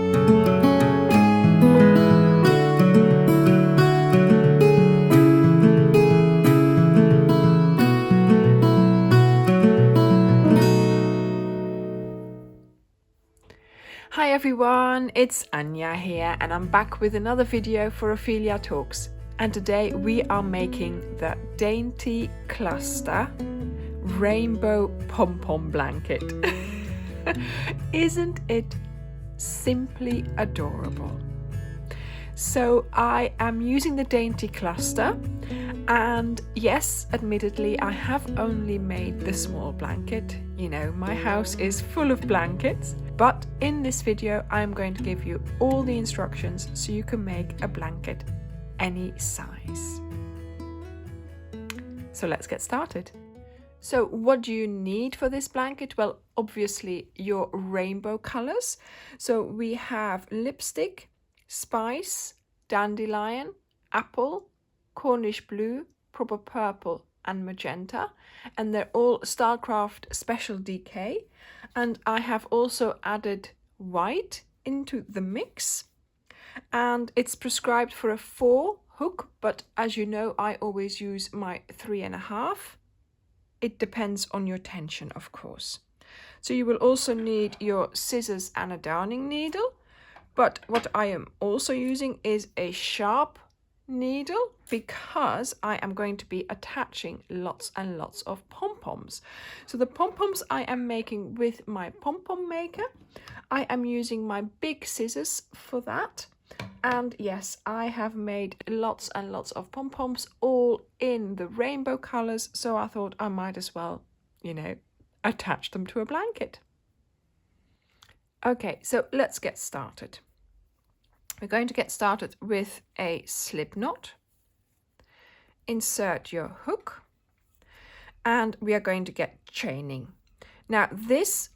Hi everyone, it's Anja here and I'm back with another video for Ophelia Talks. And today we are making the Dainty Cluster Rainbow Pom-Pom Blanket. Isn't it simply adorable? So I am using the Dainty Cluster, and yes, admittedly, I have only made the small blanket. You know, my house is full of blankets, but in this video I'm going to give you all the instructions so you can make a blanket any size. So let's get started. So what do you need for this blanket? Well, obviously your rainbow colors. So we have lipstick, spice, dandelion, apple, Cornish blue, proper purple and magenta, and they're all Starcraft Special DK. And I have also added white into the mix, and it's prescribed for a 4 hook, but as you know, I always use my 3.5. It depends on your tension, of course. So you will also need your scissors and a darning needle. But what I am also using is a sharp needle because I am going to be attaching lots and lots of pom-poms. So the pom-poms I am making with my pom-pom maker. I am using my big scissors for that. And yes, I have made lots and lots of pom-poms, all in the rainbow colors. So I thought I might as well, you know, attach them to a blanket. Okay, so let's get started. We're going to get started with a slip knot. Insert your hook, and we are going to get chaining. Now this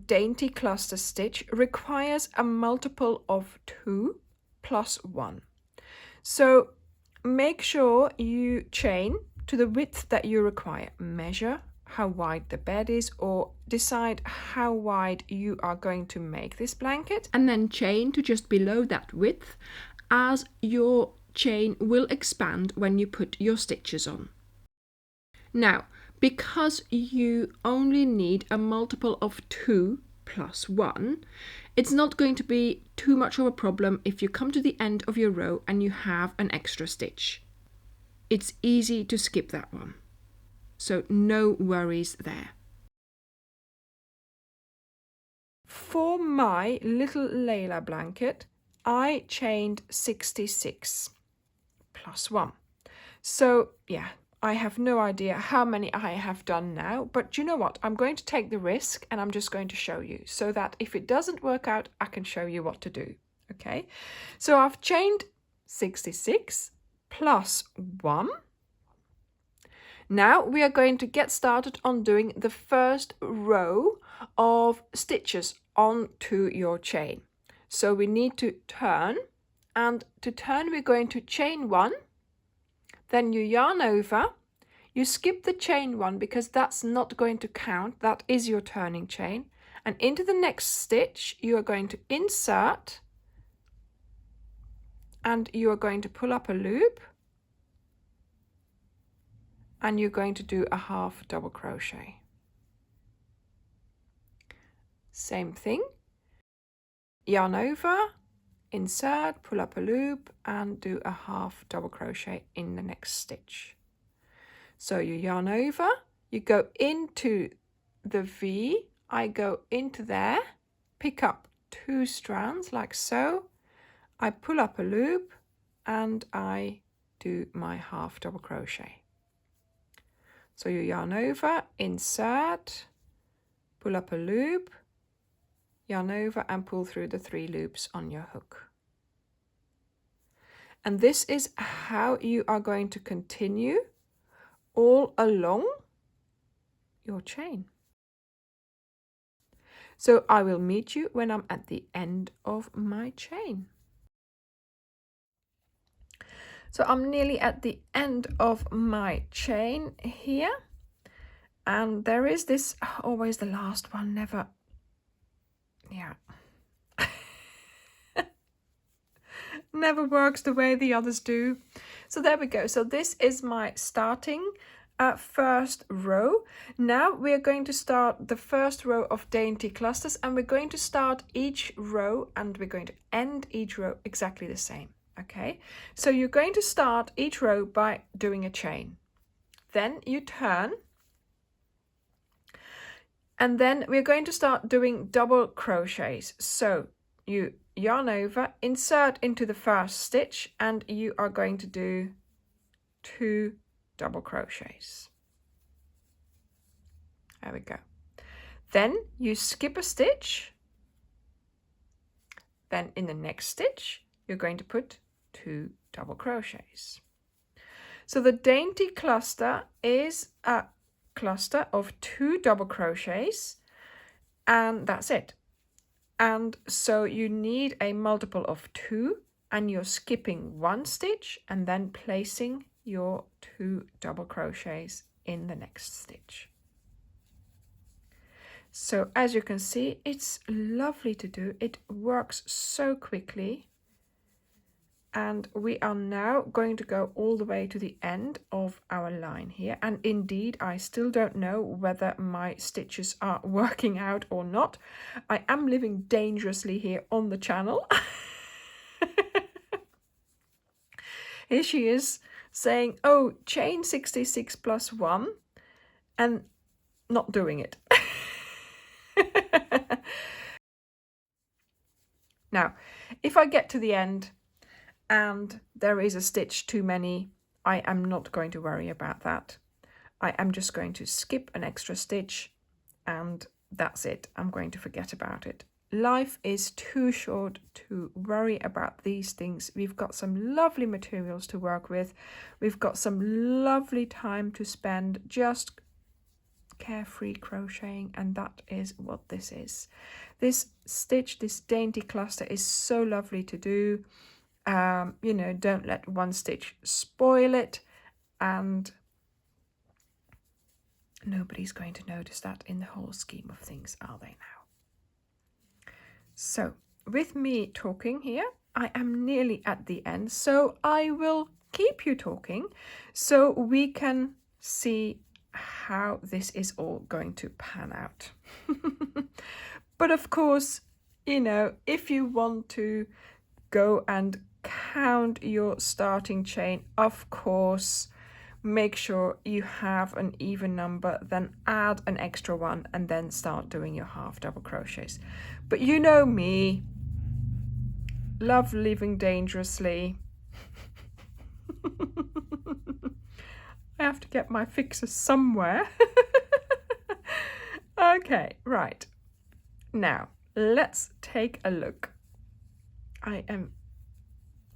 dainty cluster stitch requires a multiple of 2 plus 1. So make sure you chain to the width that you require. Measure how wide the bed is, or decide how wide you are going to make this blanket, and then chain to just below that width, as your chain will expand when you put your stitches on. Now, because you only need a multiple of 2 plus 1, it's not going to be too much of a problem if you come to the end of your row and you have an extra stitch. It's easy to skip that one. So no worries there. For my little Layla blanket, I chained 66 plus 1. So yeah, I have no idea how many I have done now, but you know what? I'm going to take the risk and I'm just going to show you so that if it doesn't work out, I can show you what to do. Okay, so I've chained 66 plus 1. Now we are going to get started on doing the first row of stitches onto your chain. So we need to turn, and to turn we're going to chain 1, then you yarn over, you skip the chain 1 because that's not going to count, that is your turning chain, and into the next stitch you are going to insert, and you are going to pull up a loop, and you're going to do a half double crochet. Same thing, yarn over, insert, pull up a loop, and do a half double crochet in the next stitch. So you yarn over, you go into the V, I go into there, pick up 2 strands like so, I pull up a loop, and I do my half double crochet. So you yarn over, insert, pull up a loop, yarn over and pull through the 3 loops on your hook. And this is how you are going to continue all along your chain. So I will meet you when I'm at the end of my chain. So I'm nearly at the end of my chain here, and there is this, always the last one, never, yeah. never works the way the others do. So there we go. So this is my starting first row. Now we're going to start the first row of dainty clusters, and we're going to start each row and we're going to end each row exactly the same. Okay, so you're going to start each row by doing a chain. Then you turn, and then we're going to start doing double crochets. So you yarn over, insert into the first stitch, and you are going to do 2 double crochets. There we go. Then you skip a stitch. Then in the next stitch, you're going to put 2 double crochets. So the dainty cluster is a cluster of 2 double crochets, and that's it. And so you need a multiple of 2, and you're skipping 1 stitch and then placing your 2 double crochets in the next stitch. So as you can see, it's lovely to do. It works so quickly. And we are now going to go all the way to the end of our line here. And indeed, I still don't know whether my stitches are working out or not. I am living dangerously here on the channel. Here she is saying, oh, chain 66 plus 1, and not doing it. Now, if I get to the end and there is a stitch too many, I am not going to worry about that. I am just going to skip an extra stitch and that's it. I'm going to forget about it. Life is too short to worry about these things. We've got some lovely materials to work with. We've got some lovely time to spend just carefree crocheting, and that is what this is. This stitch, this dainty cluster is so lovely to do. You know, don't let one stitch spoil it, and nobody's going to notice that in the whole scheme of things, are they now? So with me talking here, I am nearly at the end, so I will keep you talking so we can see how this is all going to pan out. But of course, you know, if you want to go and count your starting chain, of course, make sure you have an even number, then add an extra one and then start doing your half double crochets. But you know me, love living dangerously. I have to get my fixes somewhere. Okay, right. Now, let's take a look. I am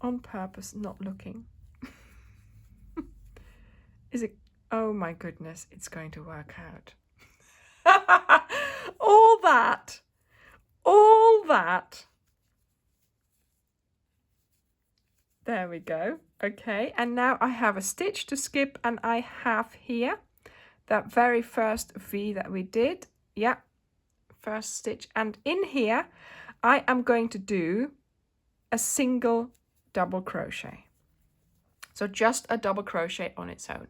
on purpose not looking. Is it? Oh my goodness, it's going to work out. All that. There we go. Okay, and now I have a stitch to skip, and I have here that very first V that we did. Yeah, first stitch, and in here I am going to do a single double crochet. So just a double crochet on its own.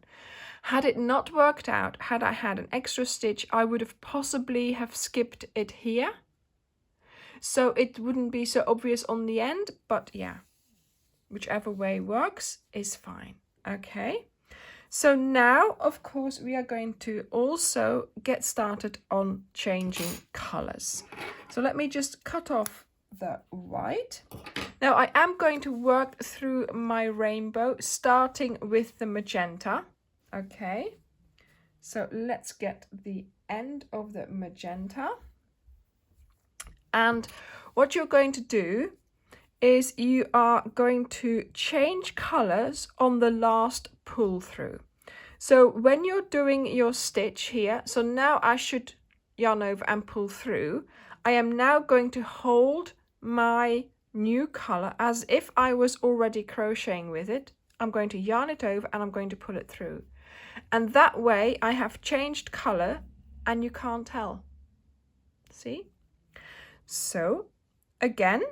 Had it not worked out, had I had an extra stitch, I would have possibly have skipped it here, so it wouldn't be so obvious on the end, but yeah, whichever way works is fine. Okay, so now of course we are going to also get started on changing colors. So let me just cut off the white. Now I am going to work through my rainbow starting with the magenta. Okay, so let's get the end of the magenta, and what you're going to do is you are going to change colors on the last pull through. So when you're doing your stitch here, so now I should yarn over and pull through, I am now going to hold my new color as if I was already crocheting with it. I'm going to yarn it over and I'm going to pull it through, and that way I have changed color and you can't tell. See? So again,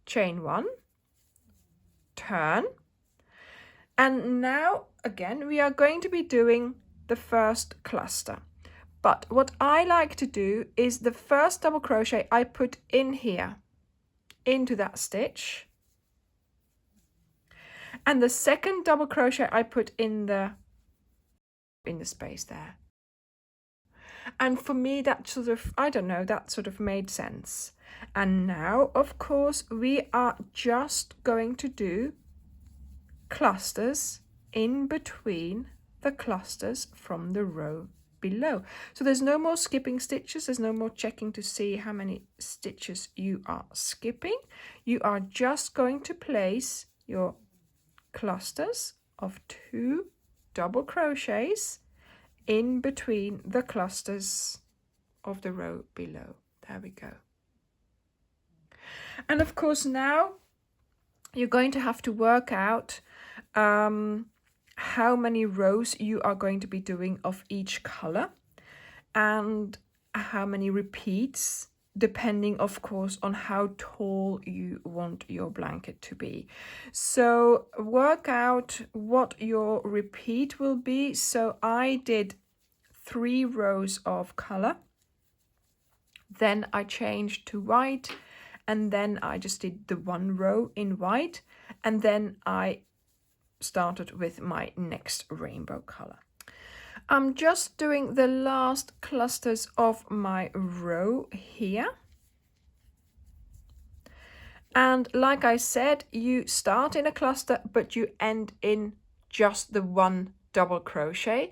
chain 1, turn. And now again we are going to be doing the first cluster. But what I like to do is the first double crochet I put in here into that stitch, and the second double crochet I put in the space there. And for me that sort of, I don't know, that sort of made sense. And now of course we are just going to do clusters in between the clusters from the row below. So there's no more skipping stitches, there's no more checking to see how many stitches you are skipping. You are just going to place your clusters of 2 double crochets in between the clusters of the row below. There we go. And of course now you're going to have to work out how many rows you are going to be doing of each color and how many repeats, depending of course on how tall you want your blanket to be. So work out what your repeat will be. So I did 3 rows of color, then I changed to white, and then I just did the 1 row in white, and then I started with my next rainbow color. I'm just doing the last clusters of my row here. And like I said, you start in a cluster, but you end in just the 1 double crochet.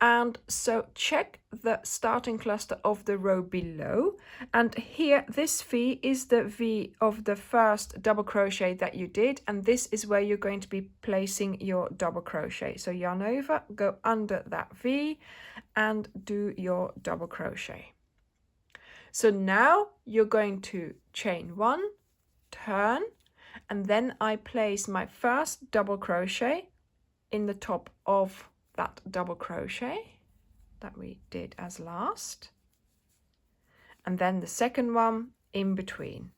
And so check the starting cluster of the row below, and here this V is the V of the first double crochet that you did, and this is where you're going to be placing your double crochet. So yarn over, go under that V and do your double crochet. So now you're going to chain 1, turn, and then I place my first double crochet in the top of that double crochet that we did as last, and then the second one in between,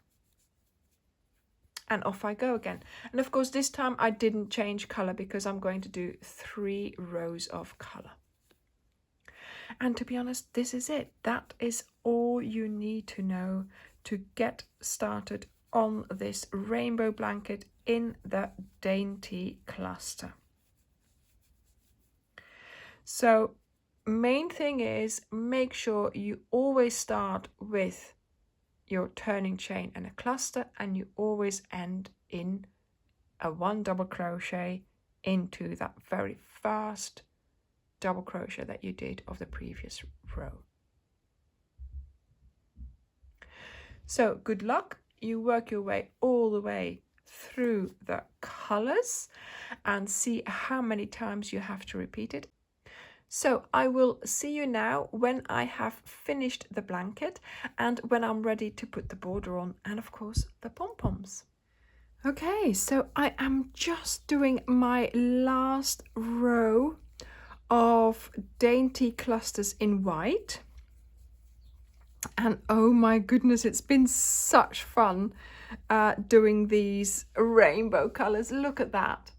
and off I go again. And of course this time I didn't change color because I'm going to do 3 rows of color. And to be honest, this is it. That is all you need to know to get started on this rainbow blanket in the dainty cluster. So main thing is, make sure you always start with your turning chain and a cluster, and you always end in a 1 double crochet into that very first double crochet that you did of the previous row. So good luck. You work your way all the way through the colors and see how many times you have to repeat it. So I will see you now when I have finished the blanket and when I'm ready to put the border on, and of course the pom-poms. Okay, so I am just doing my last row of dainty clusters in white. And oh my goodness, it's been such fun doing these rainbow colors. Look at that.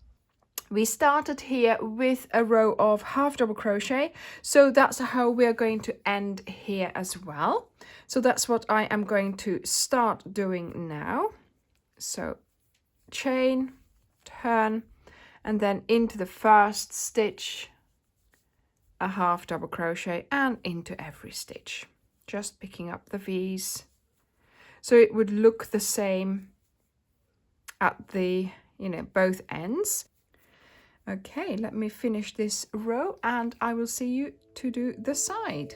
We started here with a row of half double crochet, so that's how we are going to end here as well. So that's what I am going to start doing now. So chain, turn, and then into the first stitch a half double crochet and into every stitch, just picking up the V's so it would look the same at the, both ends. Okay, let me finish this row and I will see you to do the side.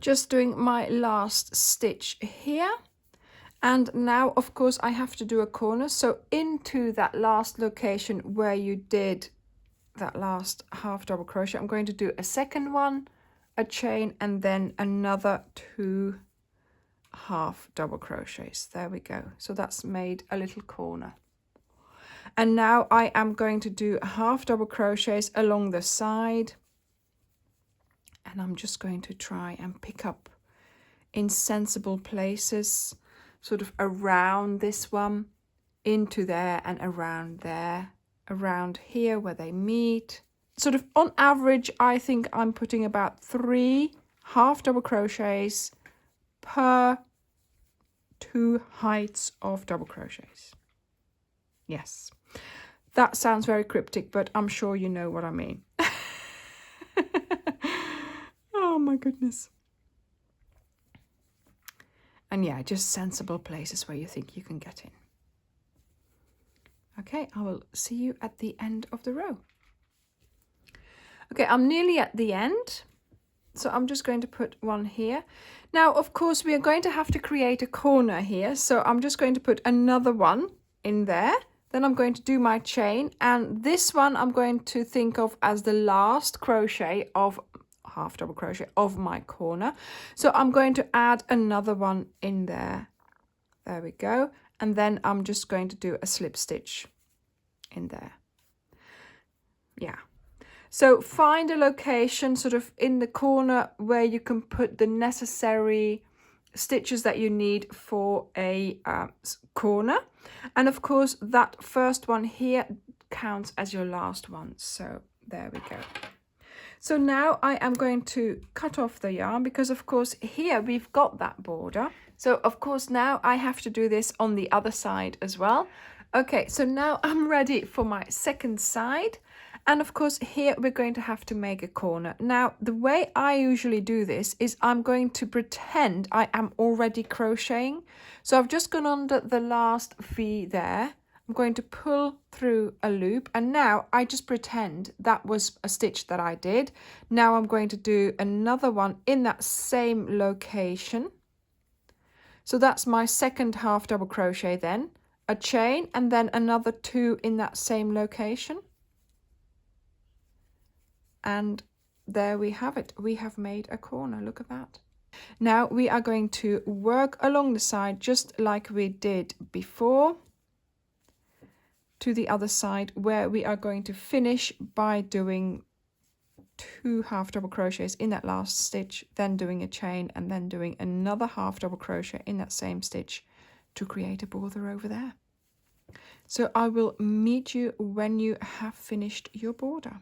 Just doing my last stitch here. And now, of course, I have to do a corner. So into that last location where you did that last half double crochet, I'm going to do a second one, a chain, and then another 2 half double crochets. There we go. So that's made a little corner. And now I am going to do half double crochets along the side, and I'm just going to try and pick up in sensible places, sort of around this one, into there and around there, around here where they meet. Sort of on average, I think I'm putting about 3 half double crochets per 2 heights of double crochets. Yes, that sounds very cryptic, but I'm sure you know what I mean. Oh my goodness. And yeah, just sensible places where you think you can get in. Okay, I will see you at the end of the row. Okay, I'm nearly at the end, so I'm just going to put one here. Now, of course, we are going to have to create a corner here, so I'm just going to put another one in there. Then I'm going to do my chain, and this one I'm going to think of as the last crochet of half double crochet of my corner. So I'm going to add another one in there. There we go. And then I'm just going to do a slip stitch in there. Yeah. So find a location sort of in the corner where you can put the necessary stitches that you need for a corner. And of course, that first one here counts as your last one. So there we go. So now I am going to cut off the yarn because of course here we've got that border. So of course now I have to do this on the other side as well. Okay, so now I'm ready for my second side. And of course here we're going to have to make a corner. Now the way I usually do this is I'm going to pretend I am already crocheting. So I've just gone under the last V there. I'm going to pull through a loop, and now I just pretend that was a stitch that I did. Now I'm going to do another one in that same location. So that's my second half double crochet, then a chain, and then another 2 in that same location. And there we have it. We have made a corner. Look at that. Now we are going to work along the side just like we did before, to the other side, where we are going to finish by doing 2 half double crochets in that last stitch, then doing a chain, and then doing another half double crochet in that same stitch to create a border over there. So I will meet you when you have finished your border.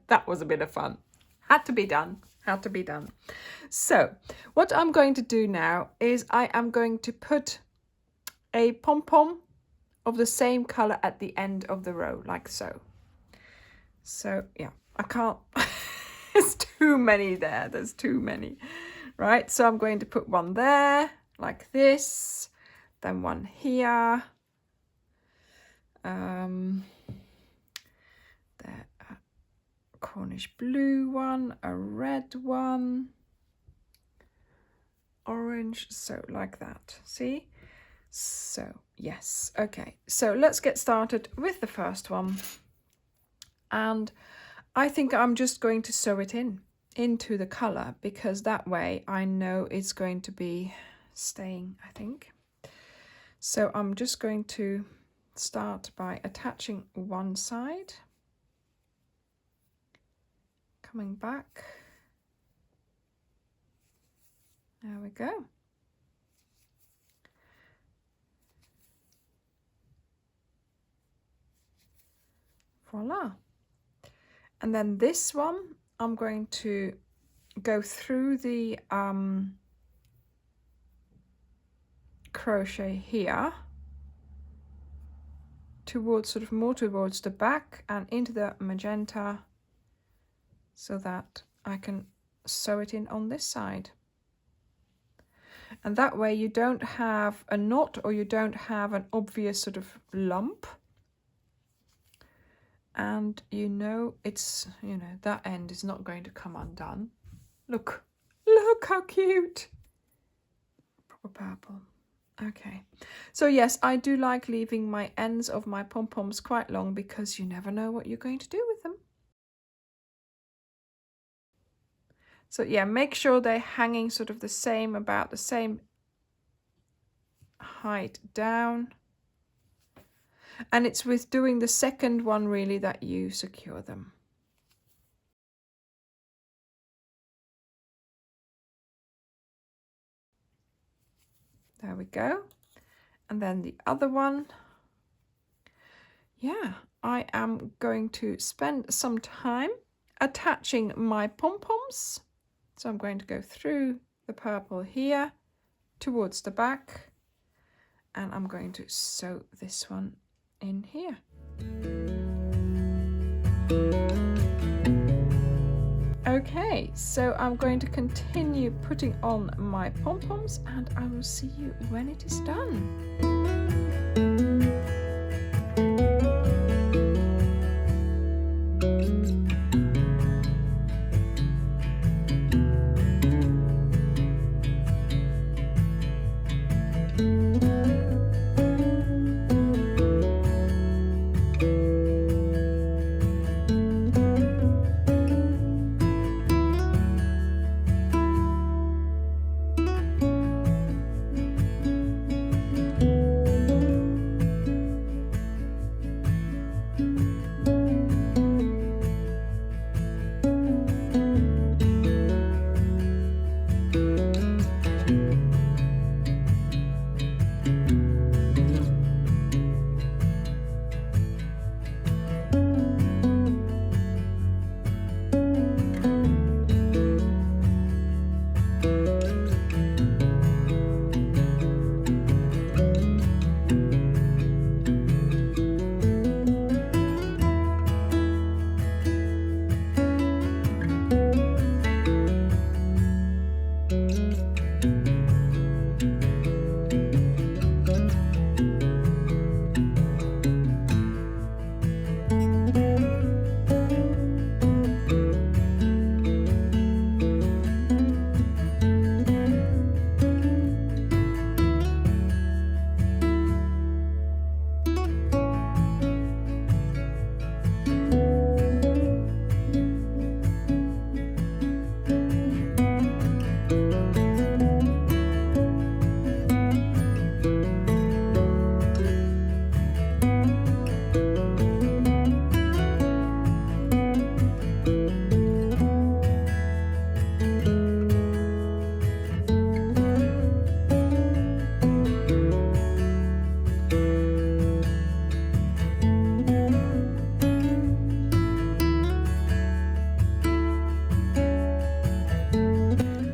That was a bit of fun. Had to be done. Had to be done. So what I'm going to do now is I am going to put a pom-pom of the same color at the end of the row, like so. So yeah, I can't, there's too many there. There's too many, right? So I'm going to put one there like this, then one here. There, a Cornish blue one, a red one, orange, so like that, see? So yes, okay, so let's get started with the first one. And I think I'm just going to sew it into the color, because that way I know it's going to be staying, I think. So I'm just going to start by attaching one side, coming back, there we go. Voila. And then this one, I'm going to go through the crochet here towards, sort of more towards the back and into the magenta, so that I can sew it in on this side. And that way you don't have a knot, or you don't have an obvious sort of lump. and you know it's, you know, that end is not going to come undone. Look, look how cute. Proper purple. Okay, so yes, I do like leaving my ends of my pom-poms quite long because you never know what you're going to do with them. So yeah, make sure they're hanging sort of the same, about the same height down. And it's with doing the second one really that you secure them. There we go. And then the other one. Yeah, I am going to spend some time attaching my pom-poms. So I'm going to go through the purple here towards the back, and I'm going to sew this one in here. Okay, so I'm going to continue putting on my pom-poms, and I will see you when it is done.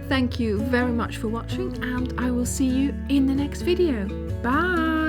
Thank you very much for watching, and I will see you in the next video. Bye!